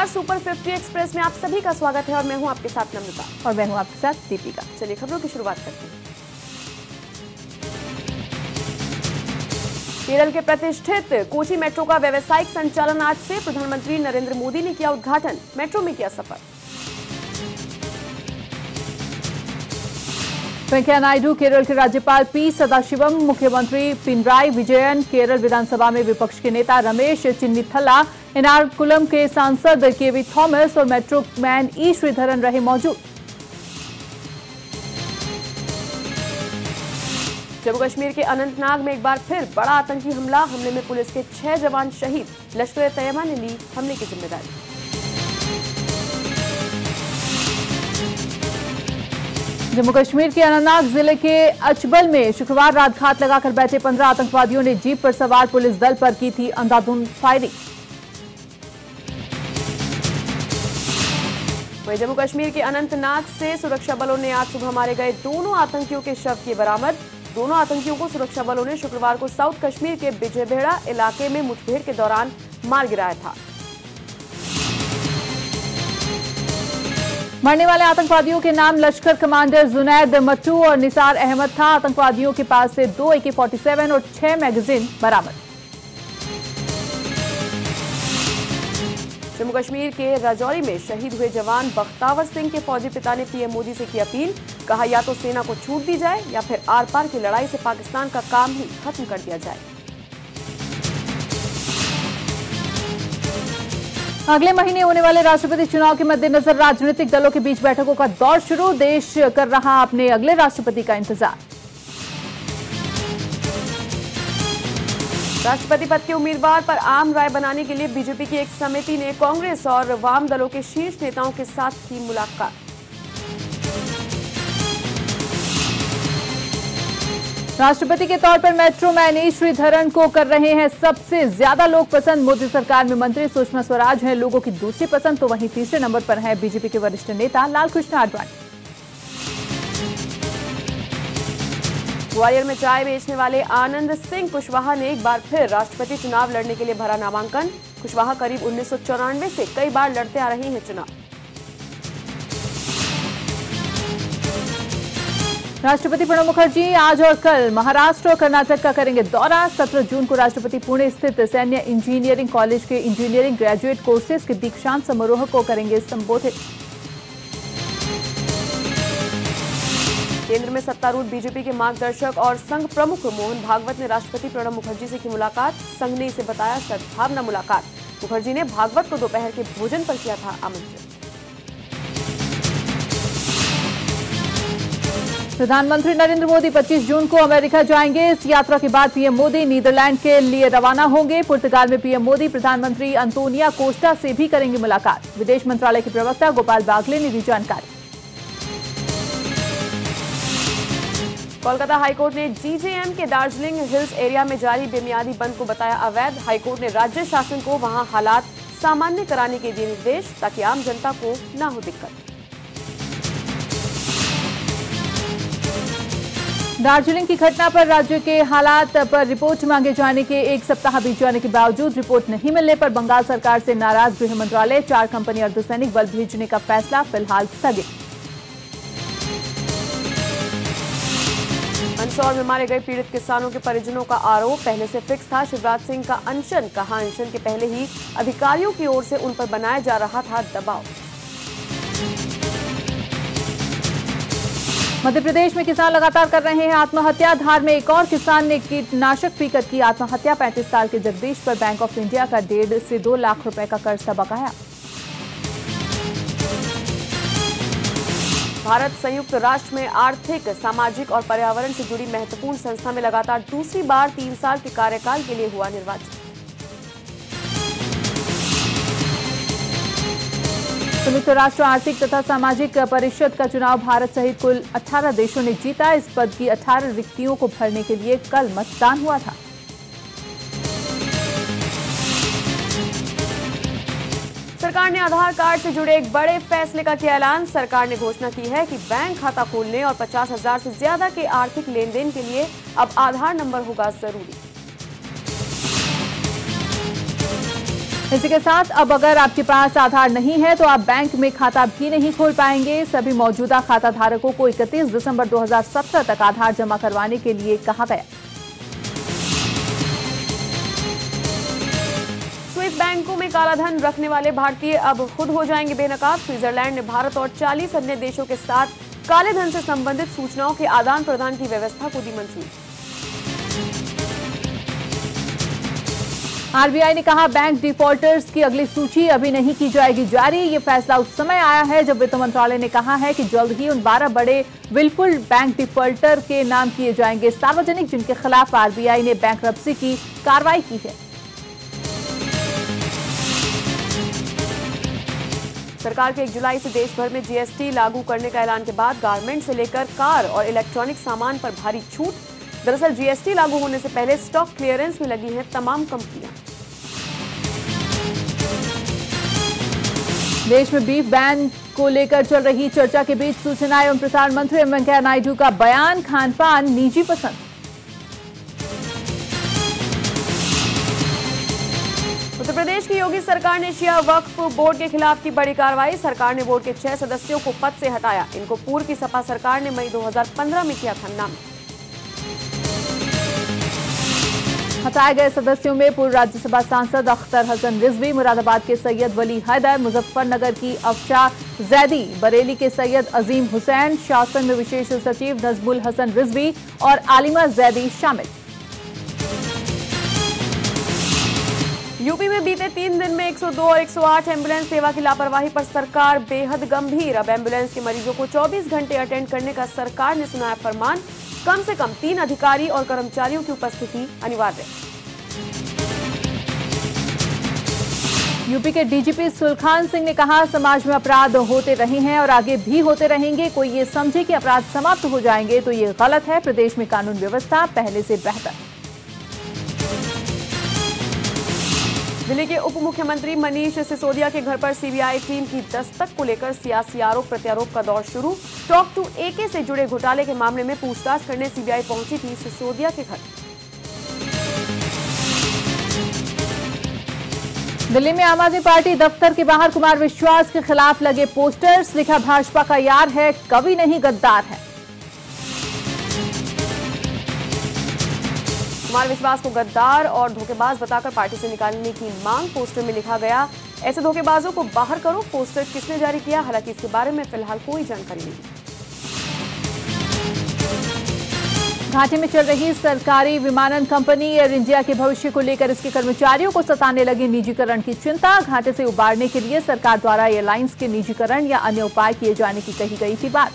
नमस्कार, super 50 express में आप सभी का स्वागत है और मैं हूं आपके साथ नम्रता और मैं हूं आपके साथ दीपिका। चलिए खबरों की शुरुआत करते हैं। केरल के प्रतिष्ठित कोची मेट्रो का व्यावसायिक संचालन आज से। प्रधानमंत्री नरेंद्र मोदी ने किया उद्घाटन, मेट्रो में किया सफर। वेंकैया नायडू केरल के राज्यपाल पी सदाशिवम, मुख्यमंत्री पिनराई विजयन, केरल विधानसभा में विपक्ष के नेता रमेश चिन्निथला, एर्नाकुलम के सांसद केवी थॉमस और मेट्रो मैन ई श्रीधरन रहे मौजूद। जम्मू कश्मीर के अनंतनाग में एक बार फिर बड़ा आतंकी हमले में पुलिस के 6 जवान शहीद। लश्कर-ए-तैयबा ने ली हमले की जिम्मेदारी। जम्मू कश्मीर के अनंतनाग जिले के अचबल में शुक्रवार रात घात लगाकर बैठे 15 आतंकवादियों ने जीप पर सवार पुलिस दल पर की थी अंधाधुंध फायरिंग। वहीं जम्मू कश्मीर के अनंतनाग से सुरक्षा बलों ने आज सुबह मारे गए दोनों आतंकियों के शव किए बरामद। दोनों आतंकियों को सुरक्षा बलों ने शुक्रवार को साउथ कश्मीर के बिजयबेड़ा इलाके में मुठभेड़ के दौरान मार गिराया था। मरने वाले आतंकवादियों के नाम लश्कर कमांडर जुनैद मट्टू और निसार अहमद था। आतंकवादियों के पास से 2 AK-47 और 6 मैगजीन बरामद। जम्मू कश्मीर के राजौरी में शहीद हुए जवान बख्तावर सिंह के फौजी पिता ने पीएम मोदी से की अपील। कहा, या तो सेना को छूट दी जाए या फिर आर पार की लड़ाई से पाकिस्तान का काम ही खत्म कर दिया जाए। अगले महीने होने वाले राष्ट्रपति चुनाव के मद्देनजर राजनीतिक दलों के बीच बैठकों का दौर शुरू। देश कर रहा अपने अगले राष्ट्रपति का इंतजार। राष्ट्रपति पद के उम्मीदवार पर आम राय बनाने के लिए बीजेपी की एक समिति ने कांग्रेस और वाम दलों के शीर्ष नेताओं के साथ की मुलाकात। राष्ट्रपति के तौर पर मेट्रो मैन ई श्रीधरन को कर रहे हैं सबसे ज्यादा लोग पसंद। मोदी सरकार में मंत्री सुषमा स्वराज हैं लोगों की दूसरी पसंद, तो वहीं तीसरे नंबर पर है बीजेपी के वरिष्ठ नेता लालकृष्ण आडवाणी। ग्वालियर में चाय बेचने वाले आनंद सिंह कुशवाहा ने एक बार फिर राष्ट्रपति चुनाव लड़ने के लिए भरा नामांकन। कुशवाहा करीब 1994 से कई बार लड़ते आ रहे हैं चुनाव। राष्ट्रपति प्रणब मुखर्जी आज और कल महाराष्ट्र और कर्नाटक का करेंगे दौरा। 17 जून को राष्ट्रपति पुणे स्थित सैन्य इंजीनियरिंग कॉलेज के इंजीनियरिंग ग्रेजुएट कोर्सेज के दीक्षांत समारोह को करेंगे संबोधित। केंद्र में सत्तारूढ़ बीजेपी के मार्गदर्शक और संघ प्रमुख मोहन भागवत ने राष्ट्रपति प्रणब मुखर्जी से की मुलाकात। संघ ने इसे बताया सद्भावना मुलाकात। मुखर्जी ने भागवत को दोपहर के भोजन पर किया था आमंत्रित। प्रधानमंत्री नरेंद्र मोदी 25 जून को अमेरिका जाएंगे। इस यात्रा के बाद पीएम मोदी नीदरलैंड के लिए रवाना होंगे। पुर्तगाल में पीएम मोदी प्रधानमंत्री अंतोनिया कोस्टा से भी करेंगे मुलाकात। विदेश मंत्रालय के प्रवक्ता गोपाल बागले ने दी जानकारी। कोलकाता हाईकोर्ट ने जीजेएम के दार्जिलिंग हिल्स एरिया में जारी बेमियादी बंद को बताया अवैध। हाईकोर्ट ने राज्य शासन को वहां हालात सामान्य कराने के दिए निर्देश ताकि आम जनता को न हो दिक्कत। दार्जिलिंग की घटना पर राज्य के हालात पर रिपोर्ट मांगे जाने के 1 सप्ताह बीत जाने के बावजूद रिपोर्ट नहीं मिलने पर बंगाल सरकार से नाराज गृह मंत्रालय। 4 कंपनी अर्धसैनिक बल भेजने का फैसला फिलहाल स्थगित। मंदसौर में मारे गए पीड़ित किसानों के परिजनों का आरोप पहले से फिक्स था। शिवराज सिंह का अनशन। कहा, अनशन के पहले ही अधिकारियों की ओर से उन पर बनाया जा रहा था दबाव। मध्य प्रदेश में किसान लगातार कर रहे हैं आत्महत्या। धार में एक और किसान ने कीटनाशक पीकर की आत्महत्या। 35 साल के जगदीश पर बैंक ऑफ इंडिया का 1.5 से 2 लाख रुपए का कर्ज था बकाया। भारत संयुक्त राष्ट्र में आर्थिक, सामाजिक और पर्यावरण से जुड़ी महत्वपूर्ण संस्था में लगातार दूसरी बार 3 साल के कार्यकाल के लिए हुआ निर्वाचन। संयुक्त राष्ट्र आर्थिक तथा सामाजिक परिषद का चुनाव भारत सहित कुल 18 देशों ने जीता। इस पद की 18 रिक्तियों को भरने के लिए कल मतदान हुआ था। सरकार ने आधार कार्ड से जुड़े एक बड़े फैसले का किया ऐलान। सरकार ने घोषणा की है कि बैंक खाता खोलने और 50,000 से ज्यादा के आर्थिक लेन देन के लिए अब आधार नंबर होगा जरूरी। इसी के साथ अब अगर आपके पास आधार नहीं है तो आप बैंक में खाता भी नहीं खोल पाएंगे। सभी मौजूदा खाता धारकों को 31 दिसंबर 2017 तक आधार जमा करवाने के लिए कहा गया। स्विस बैंकों में कालाधन रखने वाले भारतीय अब खुद हो जाएंगे बेनकाब। स्विट्जरलैंड ने भारत और 40 अन्य देशों के साथ काले धन से संबंधित सूचनाओं के आदान प्रदान की व्यवस्था को दी मंजूरी। आरबीआई ने कहा बैंक डिफॉल्टर्स की अगली सूची अभी नहीं की जाएगी जारी। ये फैसला उस समय आया है जब वित्त मंत्रालय ने कहा है कि जल्द ही उन 12 बड़े विलफुल बैंक डिफॉल्टर के नाम किए जाएंगे सार्वजनिक, जिनके खिलाफ आरबीआई ने बैंकरप्सी की कार्रवाई की है। सरकार के 1 जुलाई से देश भर में जीएसटी लागू करने का ऐलान के बाद गारमेंट से लेकर कार और इलेक्ट्रॉनिक सामान पर भारी छूट। दरअसल जीएसटी लागू होने से पहले स्टॉक क्लियरेंस में लगी हैं तमाम कंपनियां। देश में बीफ बैन को लेकर चल रही चर्चा के बीच सूचना एवं प्रसारण मंत्री एम वेंकैया नायडू का बयान, खान पान निजी पसंद। उत्तर प्रदेश की योगी सरकार ने शिया वक्फ बोर्ड के खिलाफ की बड़ी कार्रवाई। सरकार ने बोर्ड के 6 सदस्यों को पद से हटाया। इनको पूर्व की सपा सरकार ने मई 2015 में किया था नामित। हटाए गए सदस्यों में पूर्व राज्यसभा सांसद अख्तर हसन रिजवी, मुरादाबाद के सैयद वली हैदर, मुजफ्फरनगर की अफशा जैदी, बरेली के सैयद अजीम हुसैन, शासन में विशेष सचिव नजमुल हसन रिजवी और आलिमा जैदी शामिल। यूपी में बीते 3 दिन में 102 और 108 एम्बुलेंस सेवा की लापरवाही पर सरकार बेहद गंभीर। अब एम्बुलेंस के मरीजों को 24 घंटे अटेंड करने का सरकार ने सुनाया फरमान। कम से कम 3 अधिकारी और कर्मचारियों की उपस्थिति अनिवार्य। यूपी के डीजीपी सुलखान सिंह ने कहा, समाज में अपराध होते रहे हैं और आगे भी होते रहेंगे। कोई ये समझे कि अपराध समाप्त हो जाएंगे तो ये गलत है। प्रदेश में कानून व्यवस्था पहले से बेहतर। दिल्ली के उप मुख्यमंत्री मनीष सिसोदिया के घर पर सीबीआई टीम की दस्तक को लेकर सियासी आरोप प्रत्यारोप का दौर शुरू। टॉक टू एके से जुड़े घोटाले के मामले में पूछताछ करने सीबीआई पहुंची थी सिसोदिया के घर। दिल्ली में आम आदमी पार्टी दफ्तर के बाहर कुमार विश्वास के खिलाफ लगे पोस्टर्स, लिखा भाजपा का यार है, कभी नहीं गद्दार है। कुमार विश्वास को गद्दार और धोखेबाज बताकर पार्टी से निकालने की मांग पोस्टर में लिखा गया। ऐसे धोखेबाजों को बाहर करो। पोस्टर किसने जारी किया, हालांकि इसके बारे में फिलहाल कोई जानकारी नहीं। घाटे में चल रही सरकारी विमानन कंपनी एयर इंडिया के भविष्य को लेकर इसके कर्मचारियों को सताने लगे निजीकरण की चिंता। घाटे से उबारने के लिए सरकार द्वारा एयरलाइंस के निजीकरण या अन्य उपाय किए जाने की कही गई थी बात।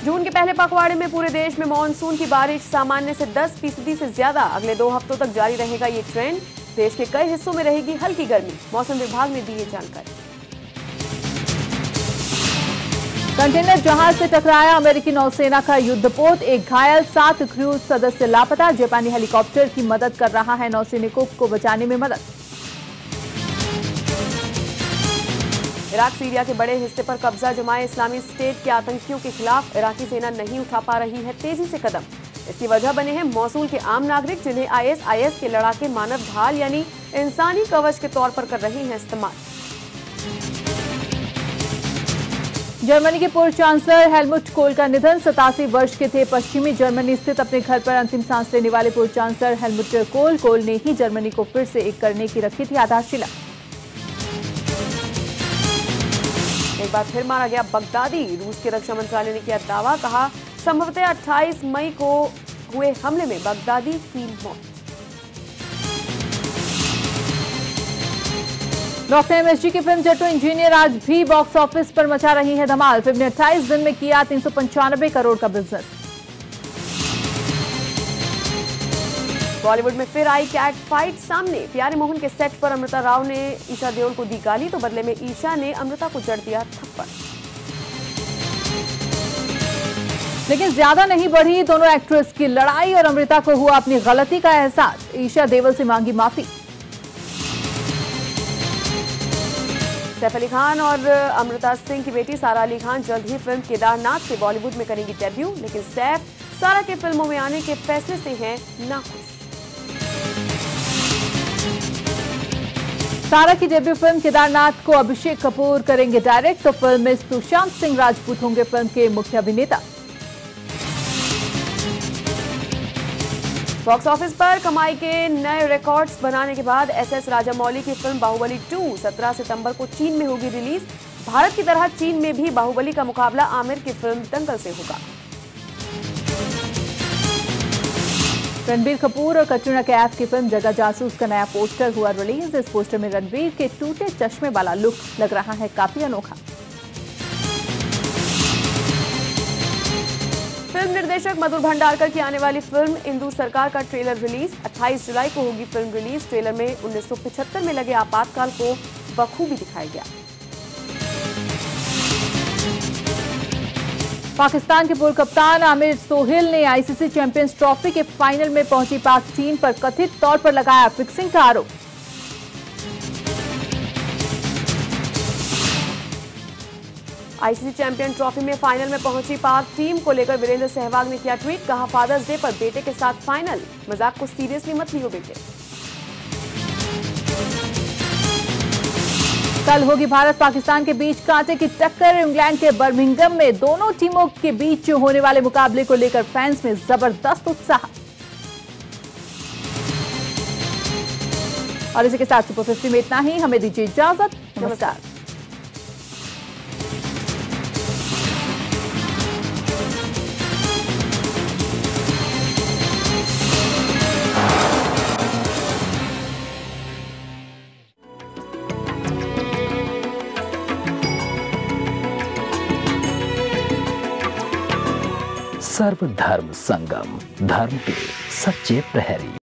जून के पहले पखवाड़े में पूरे देश में मानसून की बारिश सामान्य से 10% से ज्यादा। अगले 2 हफ्तों तक जारी रहेगा ये ट्रेंड। देश के कई हिस्सों में रहेगी हल्की गर्मी। मौसम विभाग ने दी ये जानकारी। कंटेनर जहाज से टकराया अमेरिकी नौसेना का युद्धपोत, 1 घायल, 7 क्रू सदस्य लापता। जापानी हेलीकॉप्टर की मदद कर रहा है नौसैनिकों को बचाने में मदद। इराक सीरिया के बड़े हिस्से पर कब्जा जमाए इस्लामिक स्टेट के आतंकियों के खिलाफ इराकी सेना नहीं उठा पा रही है तेजी से कदम। इसकी वजह बने हैं मौसूल के आम नागरिक, जिन्हें आईएस के लड़ाके मानव ढाल यानी इंसानी कवच के तौर पर कर रही हैं इस्तेमाल। जर्मनी के पूर्व चांसलर हेलमुट कोल का निधन, 87 वर्ष के थे। पश्चिमी जर्मनी स्थित अपने घर पर अंतिम सांस लेने वाले पूर्व चांसलर हेलमुट कोल ने ही जर्मनी को फिर से एक करने की रखी थी आधारशिला। एक बार फिर मारा गया बगदादी। रूस के रक्षा मंत्रालय ने किया दावा, कहा संभवतः 28 मई को हुए हमले में बगदादी की मौत। डॉक्टर एमएसजी की फिल्म जट्टू इंजीनियर आज भी बॉक्स ऑफिस पर मचा रही है धमाल। फिल्म ने 28 दिन में किया 395 करोड़ का बिजनेस। बॉलीवुड में फिर आई कैट फाइट सामने। प्यारे मोहन के सेट पर अमृता राव ने ईशा देओल को दी गाली, तो बदले में ईशा ने अमृता को जड़ दिया थप्पड़। लेकिन ज्यादा नहीं बढ़ी दोनों एक्ट्रेस की लड़ाई और अमृता को हुआ अपनी गलती का एहसास। ईशा देओल से मांगी माफी। सैफ अली खान और अमृता सिंह की बेटी सारा अली खान जल्द ही फिल्म केदारनाथ से बॉलीवुड में करेंगी डेब्यू, लेकिन सैफ सारा के फिल्मों में आने के फैसले से हैं नाखुश। सारा की डेब्यू फिल्म केदारनाथ को अभिषेक कपूर करेंगे डायरेक्ट, तो फिल्म में सुशांत सिंह राजपूत होंगे फिल्म के मुख्य अभिनेता। बॉक्स ऑफिस पर कमाई के नए रिकॉर्ड्स बनाने के बाद एसएस राजामौली की फिल्म बाहुबली 2 17 सितंबर को चीन में होगी रिलीज। भारत की तरह चीन में भी बाहुबली का मुकाबला आमिर की फिल्म दंगल से होगा। रणबीर कपूर और कटरीना कैफ की फिल्म जगह जासूस का नया पोस्टर हुआ रिलीज। इस पोस्टर में रणबीर के टूटे चश्मे वाला लुक लग रहा है काफी अनोखा। फिल्म निर्देशक मधुर भंडारकर की आने वाली फिल्म इंदु सरकार का ट्रेलर रिलीज। 28 जुलाई को होगी फिल्म रिलीज। ट्रेलर में 1975 में लगे आपातकाल को बखूबी दिखाया गया। पाकिस्तान के पूर्व कप्तान आमिर सोहेल ने आईसीसी चैंपियंस ट्रॉफी के फाइनल में पहुंची पाक टीम पर कथित तौर पर लगाया फिक्सिंग का आरोप। आईसीसी चैंपियन ट्रॉफी में फाइनल में पहुंची पाक टीम को लेकर वीरेंद्र सहवाग ने किया ट्वीट। कहा, फादर्स डे पर बेटे के साथ फाइनल, मजाक को सीरियसली मत लियो बेटे। कल होगी भारत पाकिस्तान के बीच कांटे की टक्कर। इंग्लैंड के बर्मिंघम में दोनों टीमों के बीच होने वाले मुकाबले को लेकर फैंस में जबरदस्त उत्साह। और इसी के साथ सुपर 50 में इतना ही। हमें दीजिए इजाजत। नमस्कार। सर्वधर्म संगम, धर्म के सच्चे प्रहरी।